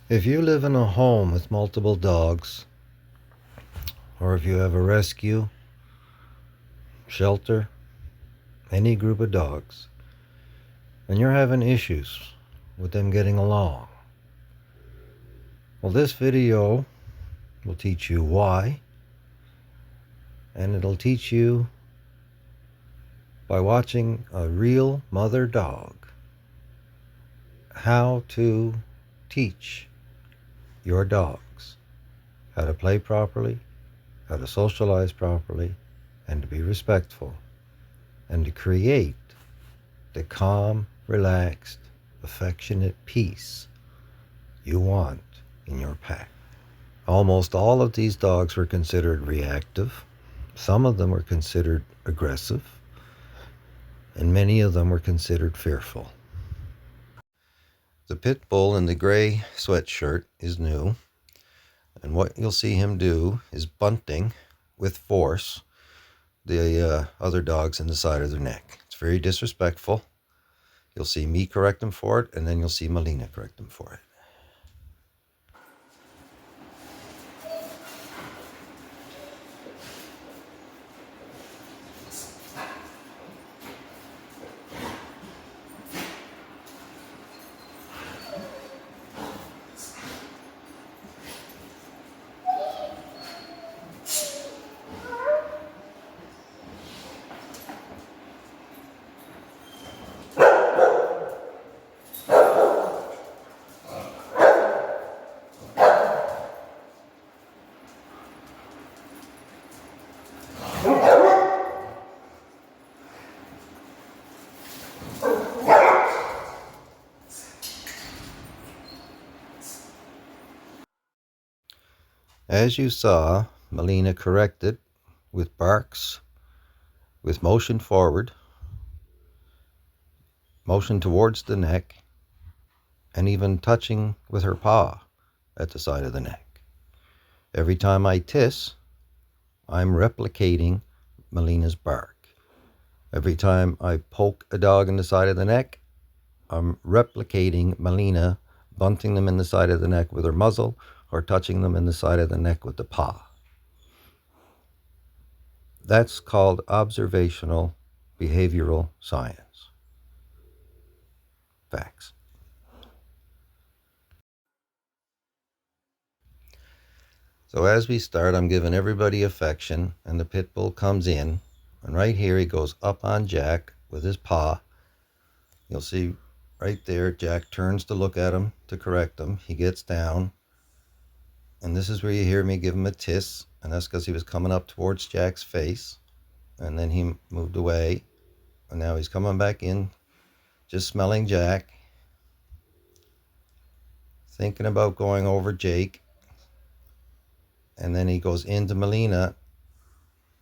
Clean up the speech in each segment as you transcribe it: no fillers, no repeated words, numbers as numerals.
If you live in a home with multiple dogs, or if you have a rescue, shelter, any group of dogs, and you're having issues with them getting along, well, this video will teach you why, and it'll teach you by watching a real mother dog how to teach your dogs how to play properly, how to socialize properly, and to be respectful, and to create the calm, relaxed, affectionate peace you want in your pack. Almost all of these dogs were considered reactive. Some of them were considered aggressive, and many of them were considered fearful. The pit bull in the gray sweatshirt is new, and what you'll see him do is bunting with force the other dogs in the side of their neck. It's very disrespectful. You'll see me correct him for it, and then you'll see Melina correct him for it. As you saw, Melina corrected with barks, with motion forward, motion towards the neck, and even touching with her paw at the side of the neck. Every time I tiss, I'm replicating Melina's bark. Every time I poke a dog in the side of the neck, I'm replicating Melina, bunting them in the side of the neck with her muzzle, or touching them in the side of the neck with the paw. That's called observational behavioral science. Facts. So as we start, I'm giving everybody affection, and the pit bull comes in, and right here he goes up on Jack with his paw. You'll see right there, Jack turns to look at him to correct him. He gets down, and this is where you hear me give him a tiss, and that's because he was coming up towards Jack's face, and then he moved away, and now he's coming back in, just smelling Jack, thinking about going over Jake, and then he goes into Melina,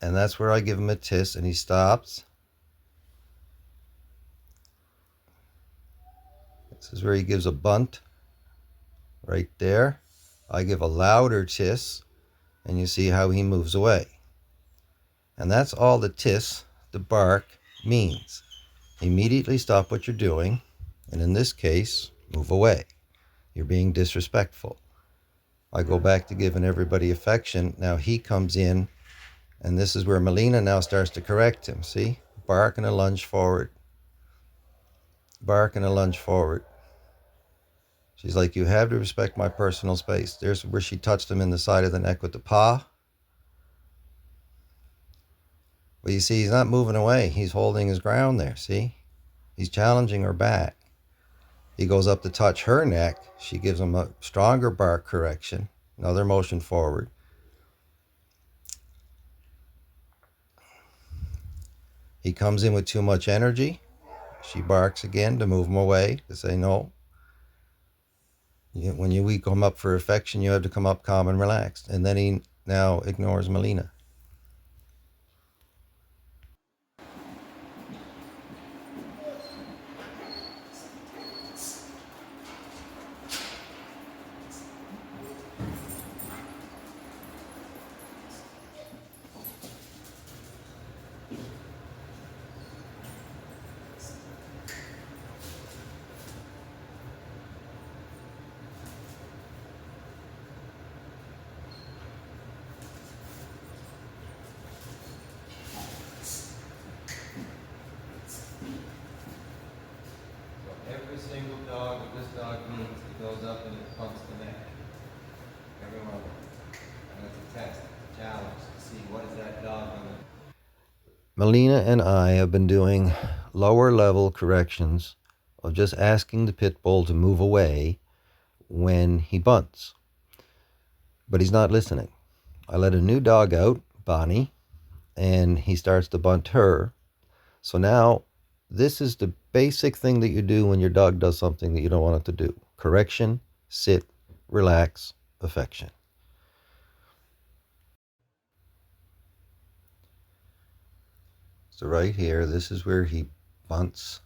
and that's where I give him a tiss, and he stops. This is where he gives a bunt, right there. I give a louder tiss, and you see how he moves away. And that's all the tiss, the bark, means. Immediately stop what you're doing, and in this case, move away. You're being disrespectful. I go back to giving everybody affection. Now he comes in, and this is where Melina now starts to correct him. See? Bark and a lunge forward. Bark and a lunge forward. She's like, you have to respect my personal space. There's where she touched him in the side of the neck with the paw. But you see, he's not moving away. He's holding his ground there, see? He's challenging her back. He goes up to touch her neck. She gives him a stronger bark correction. Another motion forward. He comes in with too much energy. She barks again to move him away, to say no. When we come up for affection, you have to come up calm and relaxed. And then he now ignores Melina. up and it bumps the neck. Every one of them. And it's a test, a challenge to see what is that dog going to. Melina and I have been doing lower level corrections of just asking the pit bull to move away when he bunts. But he's not listening. I let a new dog out, Bonnie, and he starts to bunt her. So now, this is the basic thing that you do when your dog does something that you don't want it to do. Correction, sit, relax, affection. So right here, this is where he bunts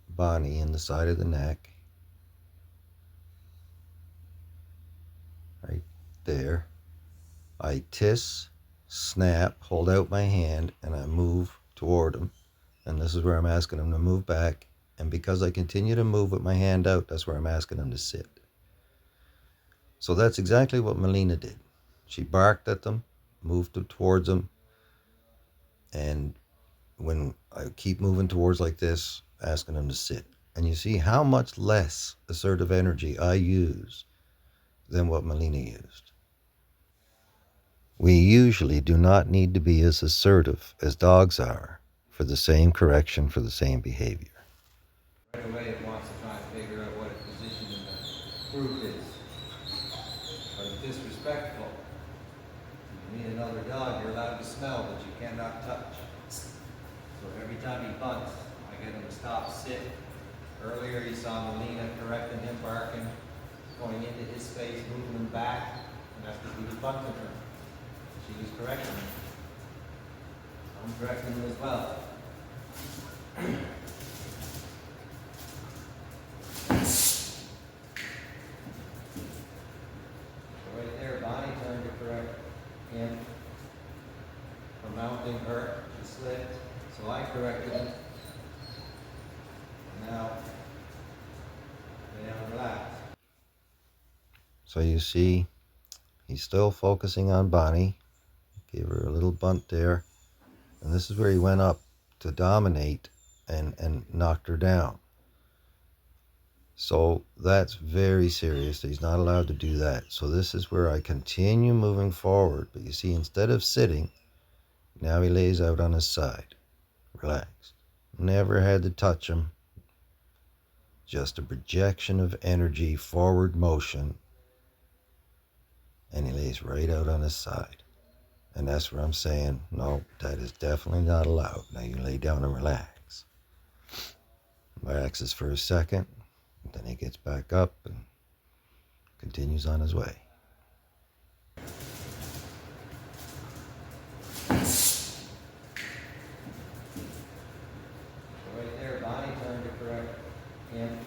Bonnie in the side of the neck. Right there. I tiss, snap, hold out my hand, and I move toward him. And this is where I'm asking him to move back. And because I continue to move with my hand out, that's where I'm asking him to sit. So that's exactly what Melina did. She barked at them, moved towards them, and when I keep moving towards like this, asking them to sit. And you see how much less assertive energy I use than what Melina used. We usually do not need to be as assertive as dogs are for the same correction, for the same behavior. Right away it wants to try and figure out what its position in the group is. But it's disrespectful. You meet another dog, you're allowed to smell, but you cannot touch. So every time he bunts, I get him to stop, sit. Earlier you saw Melina correcting him, barking, going into his space, moving him back, and that's because he was bunting her. She was correcting him. I'm correcting him as well. So right there, Bonnie turned to correct him for mounting her. She slipped, so I corrected him. And now, lay down and relax. So you see, he's still focusing on Bonnie. Gave her a little bunt there. And this is where he went up to dominate and knocked her down. So that's very serious. He's not allowed to do that. So this is where I continue moving forward. But you see, instead of sitting, now he lays out on his side. Relaxed. Never had to touch him. Just a projection of energy, forward motion. And he lays right out on his side. And that's where I'm saying, no, that is definitely not allowed. Now you lay down and relax. Relaxes for a second. Then he gets back up and continues on his way. Right there, Bonnie turned to correct him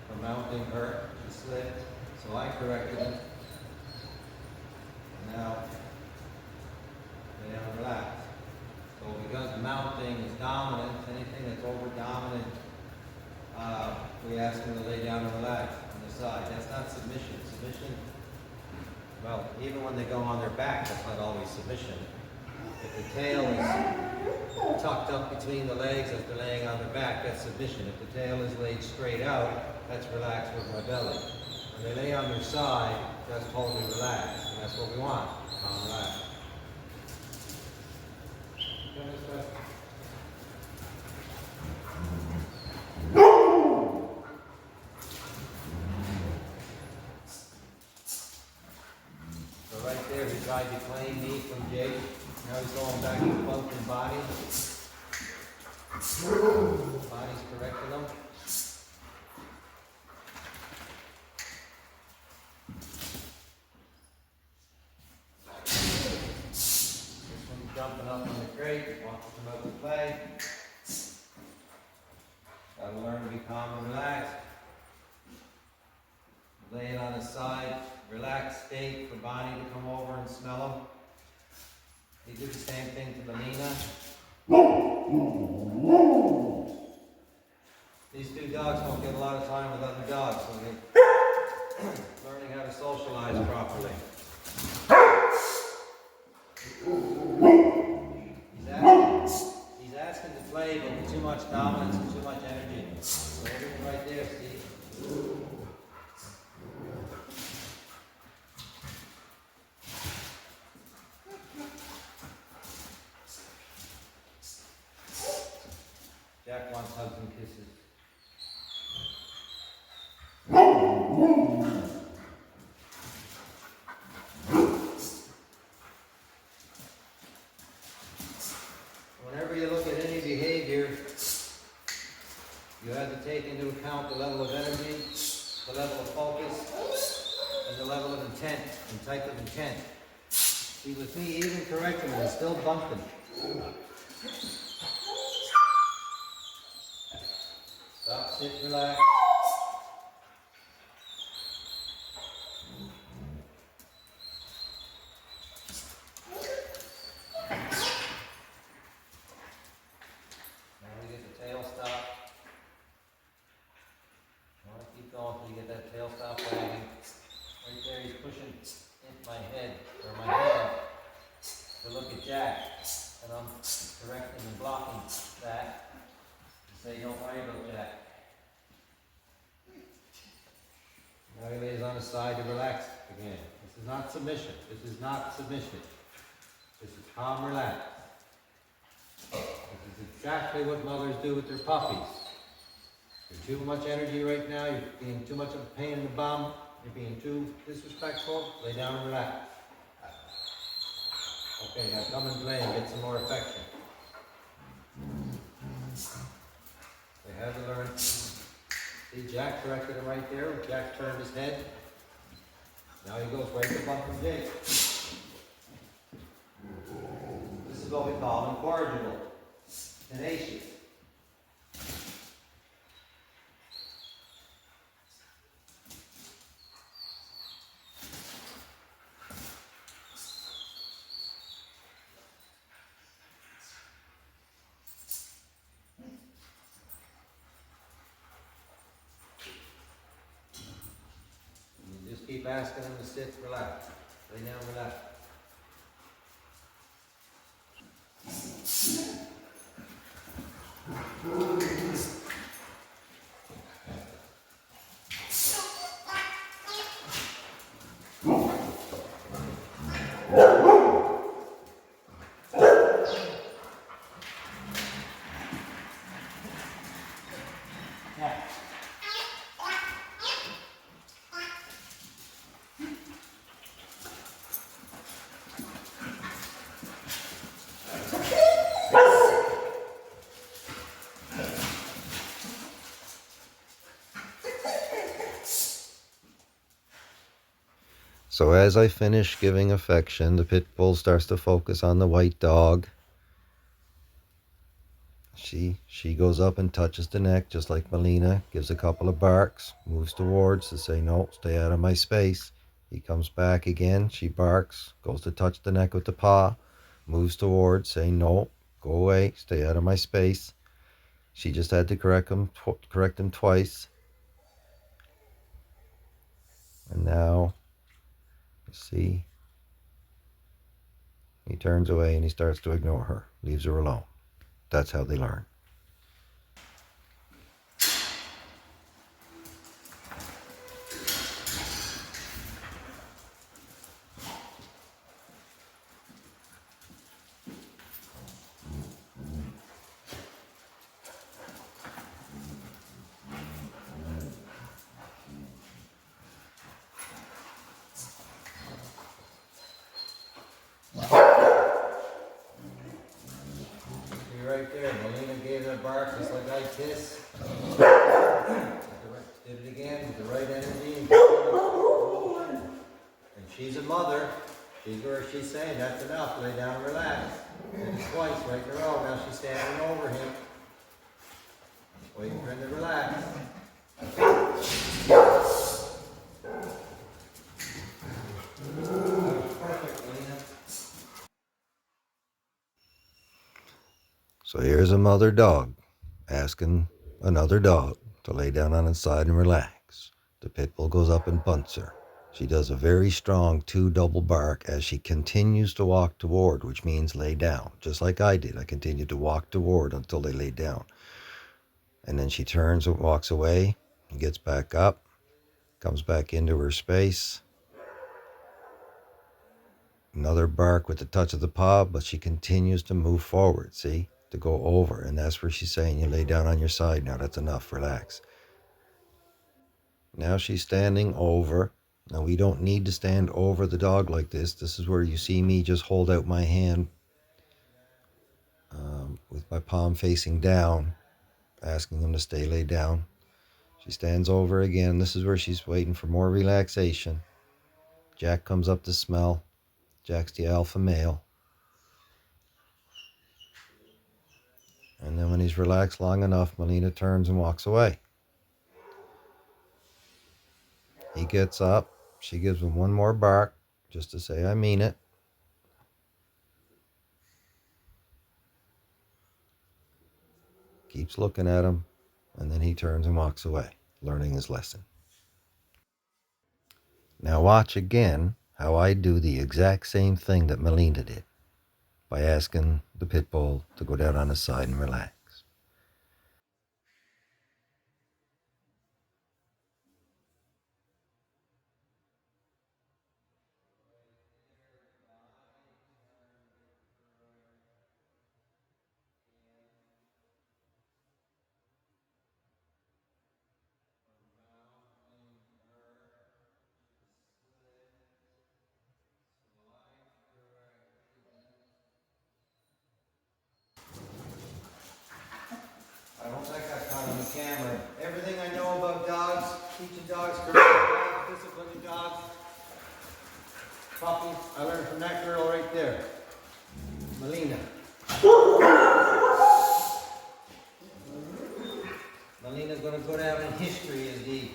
for mounting her. She slipped, so I corrected him. And now, lay down and relax. So because mounting is dominant, anything that's over dominant, we ask them to lay down and relax on the side. That's not submission. Submission, well, even when they go on their back, that's not always submission. If the tail is tucked up between the legs as they're laying on their back, that's submission. If the tail is laid straight out, that's relaxed with my belly. When they lay on their side, that's totally relaxed. And that's what we want, calm, relax. So right there, he tried to claim me from Jake. Now he's going back to bumping body. Body's correcting him. This one's jumping up on the crate, wants to come out to play. Gotta learn to be calm and relaxed. Lay it on his side, relaxed state for Bonnie to come over and smell him. He did the same thing to Melina. These two dogs don't get a lot of time with other dogs, so they're learning how to socialize properly. He's asking to play, but with too much dominance and too much energy. So everything right there, see? wants hugs and kisses. Whenever you look at any behavior, you have to take into account the level of energy, the level of focus, and the level of intent and type of intent. See, with me, even correcting him, he's still bumping. Stop, sit, relax. Now we get the tail stop. I want to keep going until you get that tail stop wagging. Right there, he's pushing into my head, or my hand, to look at Jack. And I'm correcting and blocking that to say, don't worry about Jack. Now he lays on his side to relax again. This is not submission. This is not submission. This is calm, relax. This is exactly what mothers do with their puppies. You're too much energy right now. You're being too much of a pain in the bum. You're being too disrespectful. Lay down and relax. Okay, now come and play and get some more affection. They have to learn. See, Jack corrected him right there. Jack turned his head. Now he goes right to bump and dig. This is what we call incorrigible, tenacious. Just keep asking them to sit, relax. Lay down, relax. So as I finish giving affection, the pit bull starts to focus on the white dog. She goes up and touches the neck, just like Melina, gives a couple of barks, moves towards to say, no, stay out of my space. He comes back again, she barks, goes to touch the neck with the paw, moves towards, saying, no, go away, stay out of my space. She just had to correct him twice. And now, you see, he turns away and he starts to ignore her, leaves her alone. That's how they learn. Right there, Melina gave it a bark just like I kiss. Did it again with the right energy. And she's a mother. She's where she's saying, that's enough, lay down and relax. Did it twice right in a row. Now she's standing over him. Waiting for him to relax. Perfect, Melina. So here's a mother dog asking another dog to lay down on its side and relax. The pit bull goes up and bunts her. She does a very strong 2 double bark as she continues to walk toward, which means lay down. Just like I did, I continued to walk toward until they laid down. And then she turns and walks away and gets back up, comes back into her space. Another bark with the touch of the paw, but she continues to move forward, see? to go over, and that's where she's saying, you lay down on your side now, that's enough, relax. Now she's standing over. Now we don't need to stand over the dog like this. This is where you see me just hold out my hand with my palm facing down, asking him to stay laid down. She stands over again. This is where she's waiting for more relaxation. Jack comes up to smell. Jack's the alpha male. And then when he's relaxed long enough, Melina turns and walks away. He gets up. She gives him one more bark just to say, I mean it. Keeps looking at him, and then he turns and walks away, learning his lesson. Now watch again how I do the exact same thing that Melina did by asking the pit bull to go down on his side and relax. I don't think I caught on the camera. Everything I know about dogs, teaching dogs, disciplining dogs, puppies, I learned from that girl right there, Melina. Melina's going to go down in history as the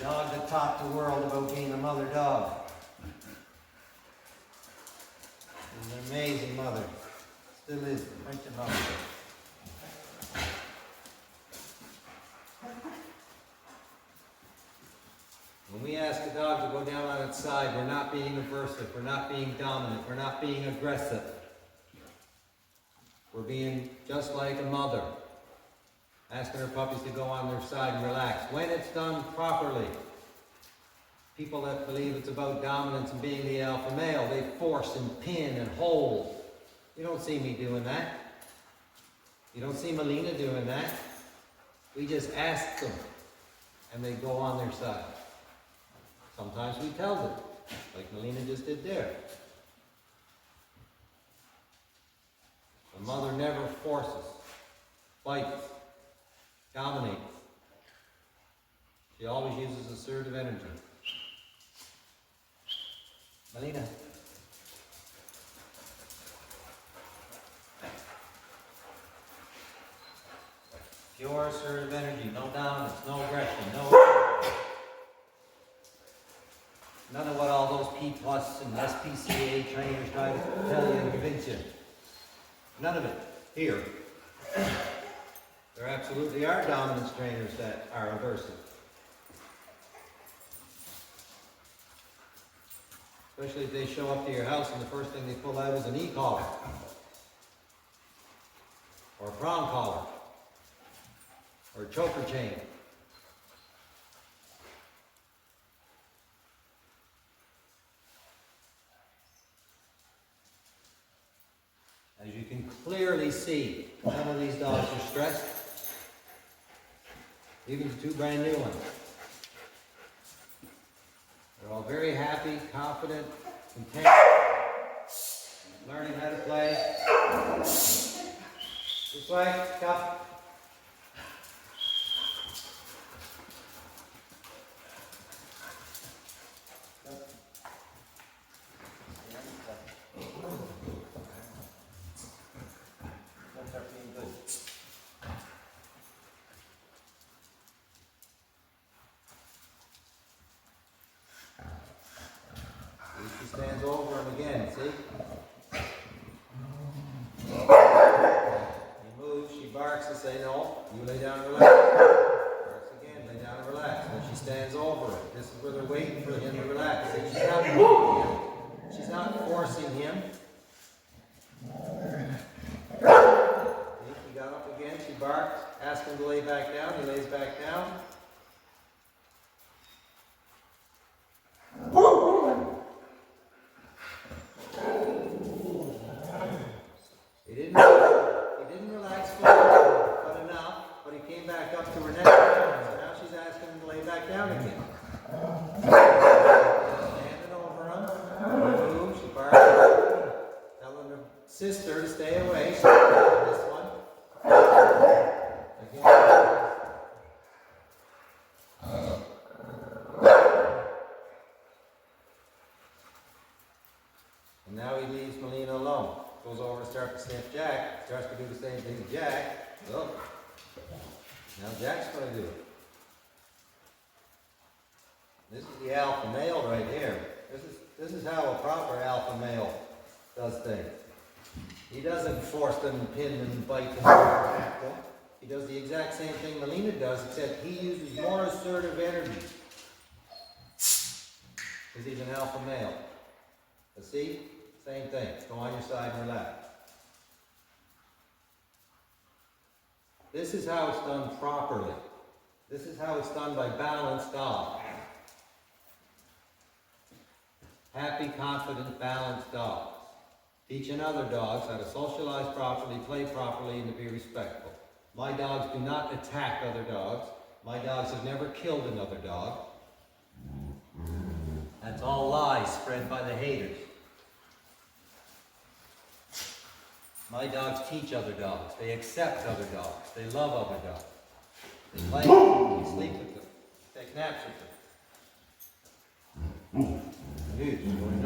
dog that taught the world about being a mother dog. She's an amazing mother. Still is. Right to mother. When we ask a dog to go down on its side, we're not being aversive, we're not being dominant, we're not being aggressive. We're being just like a mother, asking her puppies to go on their side and relax. When it's done properly, people that believe it's about dominance and being the alpha male, they force and pin and hold. You don't see me doing that. You don't see Melina doing that. We just ask them, and they go on their side. Sometimes we tell them, like Melina just did there. The mother never forces, fights, dominates. She always uses assertive energy. Melina. Pure assertive energy, no dominance, no aggression, none of what all those P plus and SPCA trainers try to tell you and convince you. None of it. Here. There absolutely are dominance trainers that are aversive. Especially if they show up to your house and the first thing they pull out is an e-collar. Or a prong collar. Or a choker chain. As you can clearly see, none of these dogs are stressed. Even the two brand new ones. They're all very happy, confident, content, learning how to play. This way, stop. She stands over him again, see? He moves, she barks and say, no, you lay down and relax. Barks again, lay down and relax. And she stands over it. This is where they're waiting for him to relax. See, she's not moving him. She's not forcing him. See, he got up again, she barked, asked him to lay back down, he lays back down. stay away. This one. Again. And now he leaves Melina alone. Goes over and starts to sniff Jack. Starts to do the same thing to Jack. Look. Now Jack's going to do it. This is the alpha male right here. This is how a proper alpha male does things. He doesn't force them and pin them and bite them and attack them. He does the exact same thing Melina does, except he uses more assertive energy. Because he's an alpha male. But see? Same thing. Go on your side and relax. This is how it's done properly. This is how it's done by balanced dogs. Happy, confident, balanced dogs. Teaching other dogs how to socialize properly, play properly, and to be respectful. My dogs do not attack other dogs. My dogs have never killed another dog. That's all lies spread by the haters. My dogs teach other dogs. They accept other dogs. They love other dogs. They play with them. They sleep with them. Take naps with them. Dude,